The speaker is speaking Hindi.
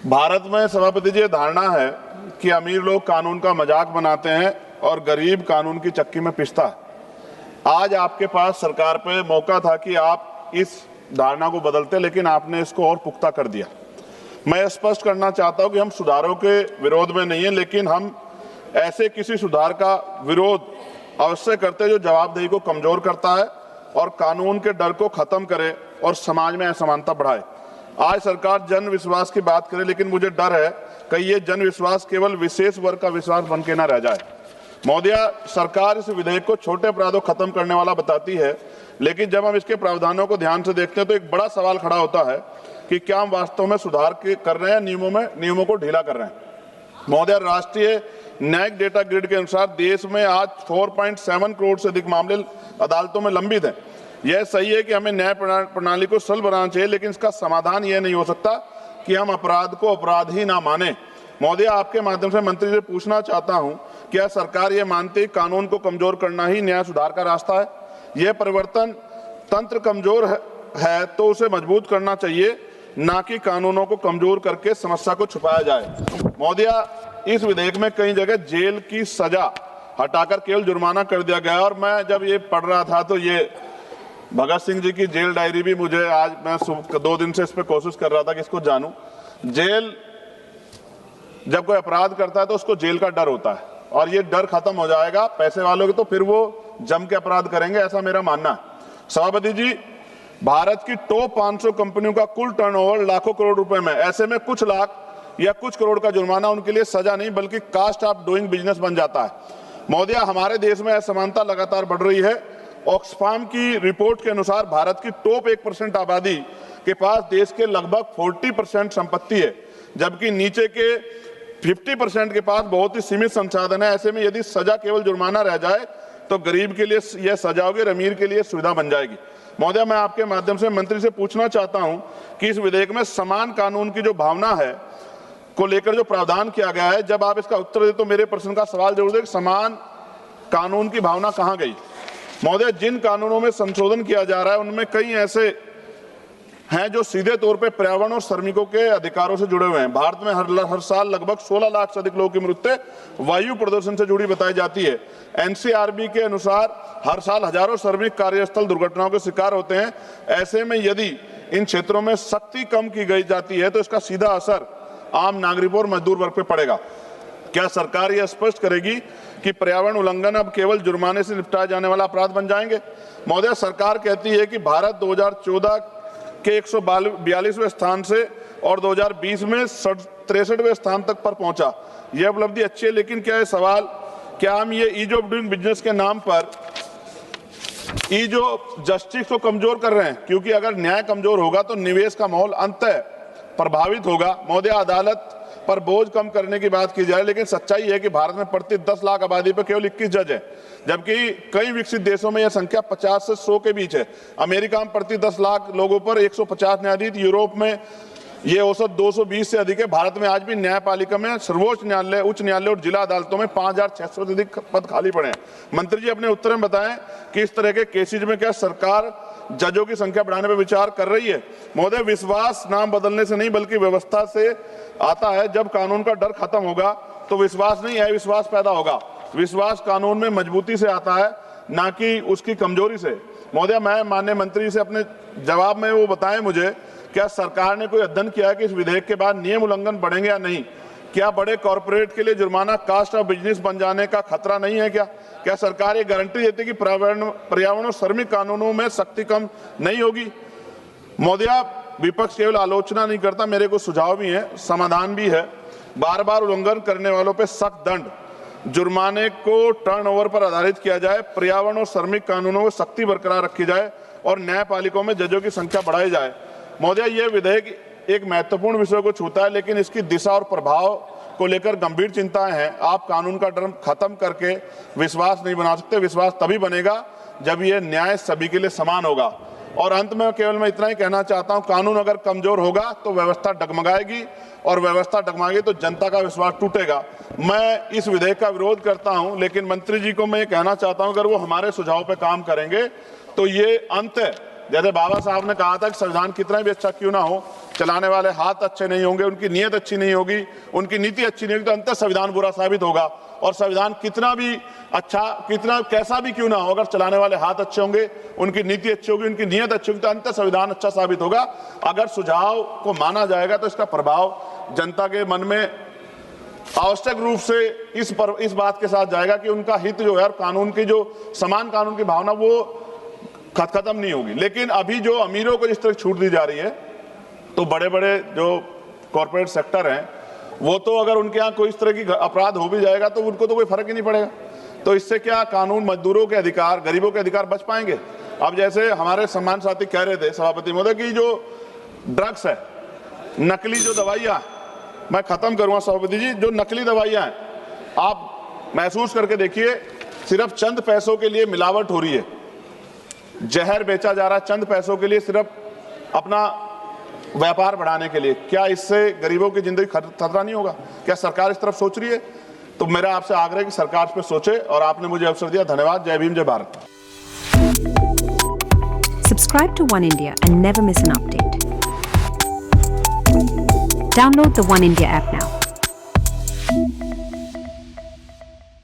भारत में सभापति जी धारणा है कि अमीर लोग कानून का मजाक बनाते हैं और गरीब कानून की चक्की में पिसता है। आज आपके पास सरकार पे मौका था कि आप इस धारणा को बदलते, लेकिन आपने इसको और पुख्ता कर दिया। मैं स्पष्ट करना चाहता हूं कि हम सुधारों के विरोध में नहीं है, लेकिन हम ऐसे किसी सुधार का विरोध अवश्य करते हैं जो जवाबदेही को कमजोर करता है और कानून के डर को खत्म करे और समाज में असमानता बढ़ाए। आज सरकार जन विश्वास की बात करे, लेकिन मुझे डर है कि ये जन विश्वास केवल विशेष वर्ग का विश्वास बन के न रह जाए। महोदया, सरकार इस विधेयक को छोटे अपराधों खत्म करने वाला बताती है, लेकिन जब हम इसके प्रावधानों को ध्यान से देखते हैं तो एक बड़ा सवाल खड़ा होता है कि क्या हम वास्तव में सुधार कर रहे हैं, नियमों को ढीला कर रहे हैं। महोदया, राष्ट्रीय न्यायिक डेटा ग्रिड के अनुसार देश में आज 4.7 करोड़ से अधिक मामले अदालतों में लंबित हैं। यह सही है कि हमें न्याय प्रणाली को सरल बनाना चाहिए, लेकिन इसका समाधान यह नहीं हो सकता कि हम अपराध को अपराध ही ना माने। महोदया, आपके माध्यम से मंत्री से पूछना चाहता हूं, क्या सरकार ये मानती है कानून को कमजोर करना ही न्याय सुधार का रास्ता है? यह परिवर्तन तंत्र कमजोर है तो उसे मजबूत करना चाहिए, ना कि कानूनों को कमजोर करके समस्या को छुपाया जाए। महोदया, इस विधेयक में कई जगह जेल की सजा हटाकर केवल जुर्माना कर दिया गया, और मैं जब ये पढ़ रहा था तो ये भगत सिंह जी की जेल डायरी भी मुझे आज, मैं 2 दिन से इस पर कोशिश कर रहा था कि इसको जानूं। जेल, जब कोई अपराध करता है तो उसको जेल का डर होता है, और ये डर खत्म हो जाएगा पैसे वालों के, तो फिर वो जम के अपराध करेंगे, ऐसा मेरा मानना है। सभापति जी, भारत की टॉप 500 कंपनियों का कुल टर्नओवर लाखों करोड़ रुपए में, ऐसे में कुछ लाख या कुछ करोड़ का जुर्माना उनके लिए सजा नहीं बल्कि कास्ट ऑफ डूइंग बिजनेस बन जाता है। महोदया, हमारे देश में असमानता लगातार बढ़ रही है। ऑक्सफाम की रिपोर्ट के अनुसार भारत की टॉप 1% आबादी के पास देश के लगभग 40% संपत्ति है, जबकि नीचे के 50% के पास बहुत ही सीमित संसाधन है। ऐसे में यदि सजा केवल जुर्माना रह जाए तो गरीब के लिए यह सजा होगी और अमीर के लिए सुविधा बन जाएगी। महोदया, मैं आपके माध्यम से मंत्री से पूछना चाहता हूं कि इस विधेयक में समान कानून की जो भावना है को लेकर जो प्रावधान किया गया है, जब आप इसका उत्तर दे तो मेरे प्रश्न का सवाल जरूर है कि समान कानून की भावना कहां गई? महोदय, जिन कानूनों में संशोधन किया जा रहा है उनमें कई ऐसे हैं जो सीधे तौर पे पर्यावरण और श्रमिकों के अधिकारों से जुड़े हुए हैं। भारत में हर साल लगभग 16 लाख से अधिक लोगों की मृत्यु वायु प्रदूषण से जुड़ी बताई जाती है। एनसीआरबी के अनुसार हर साल हजारों श्रमिक कार्यस्थल दुर्घटनाओं के शिकार होते हैं। ऐसे में यदि इन क्षेत्रों में सख्ती कम की गई जाती है तो इसका सीधा असर आम नागरिकों और मजदूर वर्ग पे पड़ेगा। क्या सरकार यह स्पष्ट करेगी कि पर्यावरण उल्लंघन अब केवल जुर्माने से निपटाए जाने वाला अपराध बन जाएंगे? महोदय, सरकार कहती है कि भारत 2014 के 142वें स्थान से और 2020 में 63वें स्थान तक पर पहुंचा। यह उपलब्धि अच्छी है, लेकिन क्या हम ये ईज ऑफ डूइंग बिजनेस के नाम पर ईज ऑफ जस्टिस को कमजोर कर रहे हैं? क्योंकि अगर न्याय कमजोर होगा तो निवेश का माहौल अंततः प्रभावित होगा। महोदय, अदालत पर बोझ कम करने की बात की जाए, लेकिन सच्चाई है कि भारत में प्रति 10 लाख आबादी पर केवल 21 जज है, जबकि कई विकसित देशों में यह संख्या 50 से 100 के बीच है। अमेरिका में प्रति 10 लाख लोगों पर 150 न्यायाधीश, यूरोप में ये औसत 220 से अधिक है। भारत में आज भी न्यायपालिका में सर्वोच्च न्यायालय, उच्च न्यायालय और जिला अदालतों में 5600 से अधिक पद खाली पड़े हैं। मंत्री जी, अपने उत्तर में बताएं कि इस तरह के केसेज में क्या सरकार जजों की संख्या बढ़ाने पर विचार कर रही है? महोदय, विश्वास नाम बदलने से नहीं बल्कि व्यवस्था से आता है। जब कानून का डर खत्म होगा तो विश्वास नहीं है, विश्वास पैदा होगा। विश्वास कानून में मजबूती से आता है, ना कि उसकी कमजोरी से। महोदय, मैं माननीय मंत्री से अपने जवाब में वो बताएं मुझे, क्या सरकार ने कोई अध्ययन किया है कि इस विधेयक के बाद नियम उल्लंघन बढ़ेंगे या नहीं? क्या बड़े कॉर्पोरेट के लिए जुर्माना कास्ट ऑफ बिजनेस बन जाने का खतरा नहीं है? क्या सरकार ये गारंटी देती है कि पर्यावरण और श्रमिक कानूनों में सख्ती कम नहीं होगी? महोदया, विपक्ष केवल आलोचना नहीं करता, मेरे को सुझाव भी है, समाधान भी है। बार बार उल्लंघन करने वालों पर सख्त दंड, जुर्माने को टर्नओवर पर आधारित किया जाए, पर्यावरण और श्रमिक कानूनों में सख्ती बरकरार रखी जाए और न्यायपालिकाओं में जजों की संख्या बढ़ाई जाए। महोदय, यह विधेयक एक महत्वपूर्ण विषय को छूता है, लेकिन इसकी दिशा और प्रभाव को लेकर गंभीर चिंताएं हैं। आप कानून का डर खत्म करके विश्वास नहीं बना सकते। विश्वास तभी बनेगा जब यह न्याय सभी के लिए समान होगा। और अंत में केवल मैं इतना ही कहना चाहता हूं, कानून अगर कमजोर होगा तो व्यवस्था डगमगाएगी, और व्यवस्था डगमगाएगी तो जनता का विश्वास टूटेगा। मैं इस विधेयक का विरोध करता हूं, लेकिन मंत्री जी को मैं ये कहना चाहता हूं, अगर वो हमारे सुझाव पर काम करेंगे तो ये अंत जैसे बाबा साहब ने कहा था कि संविधान कितना भी अच्छा क्यों ना हो, चलाने वाले हाथ अच्छे नहीं होंगे, उनकी नीयत अच्छी नहीं होगी, उनकी नीति अच्छी नहीं होगी, तो अंततः संविधान बुरा साबित होगा। और संविधान कितना भी अच्छा, कितना कैसा भी क्यों ना हो, अगर चलाने वाले हाथ अच्छे होंगे, उनकी नीति अच्छी होगी, उनकी नीयत अच्छी होगी, तो अंततः संविधान अच्छा साबित होगा। अगर सुझाव को माना जाएगा तो इसका प्रभाव जनता के मन में आवश्यक रूप से इस बात के साथ जाएगा कि उनका हित जो है, कानून की जो समान कानून की भावना वो खत्म नहीं होगी। लेकिन अभी जो अमीरों को जिस तरह छूट दी जा रही है, तो बड़े बड़े जो कॉर्पोरेट सेक्टर हैं वो तो अगर उनके यहाँ कोई इस तरह की अपराध हो भी जाएगा तो उनको तो कोई फर्क ही नहीं पड़ेगा। तो इससे क्या कानून, मजदूरों के अधिकार, गरीबों के अधिकार बच पाएंगे? अब जैसे हमारे सम्मान साथी कह रहे थे सभापति महोदय की जो ड्रग्स है, नकली जो दवाइयाँ, मैं खत्म करूंगा सभापति जी, जो नकली दवाइयाँ हैं आप महसूस करके देखिए, सिर्फ चंद पैसों के लिए मिलावट हो रही है, जहर बेचा जा रहा है चंद पैसों के लिए, सिर्फ अपना व्यापार बढ़ाने के लिए। क्या इससे गरीबों की जिंदगी खतरा नहीं होगा? क्या सरकार इस तरफ सोच रही है? तो मेरा आपसे आग्रह है कि सरकार इस पर सोचे, और आपने मुझे अवसर दिया, धन्यवाद। जय भीम, जय Bharat. Subscribe to One India and never miss an update. Download the One India app now.